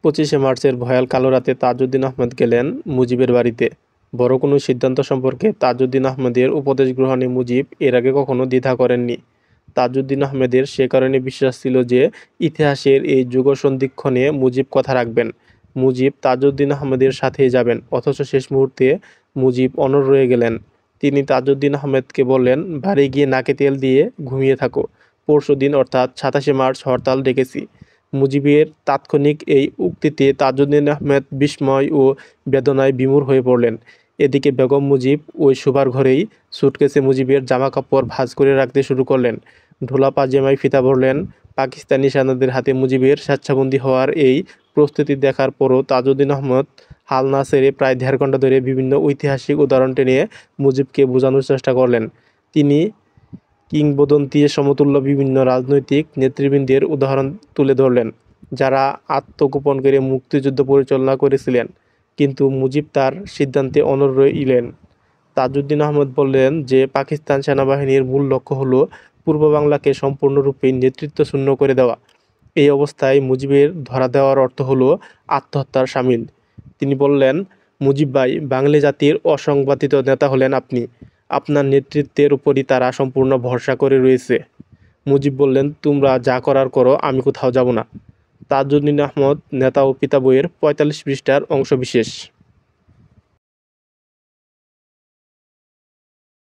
25শে মার্চের ভয়াল কালো রাতে তাজউদ্দিন আহমেদ গেলেন মুজিবের বাড়িতে। বড় কোনো সিদ্ধান্ত সম্পর্কে তাজউদ্দিন আহমেদের উপদেশ গ্রহণে মুজিব এর আগে কখনো দ্বিধা করেননি। তাজউদ্দিন আহমেদের সে কারণে বিশ্বাস ছিল যে ইতিহাসের এই যুগসন্ধিক্ষণে মুজিব কথা রাখবেন। মুজিব তাজউদ্দিন আহমেদের সাথেই যাবেন। অথচ শেষ মুহূর্তে মুজিব অনড় রয়ে গেলেন। তিনি তাজউদ্দিন আহমেদকে বললেন, বাড়ি গিয়ে নাকে তেল দিয়ে ঘুমিয়ে থাকো। পরশুদিন অর্থাৎ 27শে মার্চ হরতাল ডেকেছি। মুজিবের তাৎক্ষণিক এই উক্তিতে তাজউদ্দিন আহমেদ বিস্ময় ও বেদনায় বিমূঢ় হয়ে পড়লেন। এদিকে বেগম মুজিব ওই শোবার ঘরেই সুটকেসে মুজিবের জামাকাপড় ভাঁজ করে রাখতে শুরু করলেন। ঢোলা পায়জামায় ফিতা ভরলেন। পাকিস্তানি সেনাদের হাতে মুজিবের স্বেচ্ছাবন্দী হওয়ার এই প্রস্তুতি দেখার পরও তাজউদ্দিন আহমেদ হাল না ছেড়ে প্রায় 1.5 ঘণ্টা ধরে বিভিন্ন ঐতিহাসিক উদাহরণ টেনে মুজিবকে বোঝানোর চেষ্টা করলেন। তিনি কিংবদন্তি সমতুল্য বিভিন্ন রাজনৈতিক নেতৃবৃন্দের উদাহরণ তুলে ধরলেন, যারা আত্মগোপন করে মুক্তিযুদ্ধ পরিচালনা করেছিলেন। কিন্তু মুজিব তার সিদ্ধান্তে অনড় রইলেন। তাজউদ্দিন আহমেদ বললেন যে পাকিস্তান সেনাবাহিনীর মূল লক্ষ্য হলো পূর্ব বাংলাকে সম্পূর্ণরূপে নেতৃত্বশূন্য করে দেওয়া। এই অবস্থায় মুজিবের ধরা দেওয়ার অর্থ হলো আত্মহত্যার শামিল। তিনি বললেন, মুজিব ভাই, বাঙালি জাতির অসংবাদিত নেতা হলেন আপনি। আপনার নেতৃত্বের উপরই তারা সম্পূর্ণ ভরসা করে রয়েছে। মুজিব বললেন, তোমরা যা করার করো, আমি কোথাও যাব না। তাজউদ্দিন আহমদ, নেতা ও পিতা বইয়ের 45 পৃষ্ঠার অংশবিশেষ।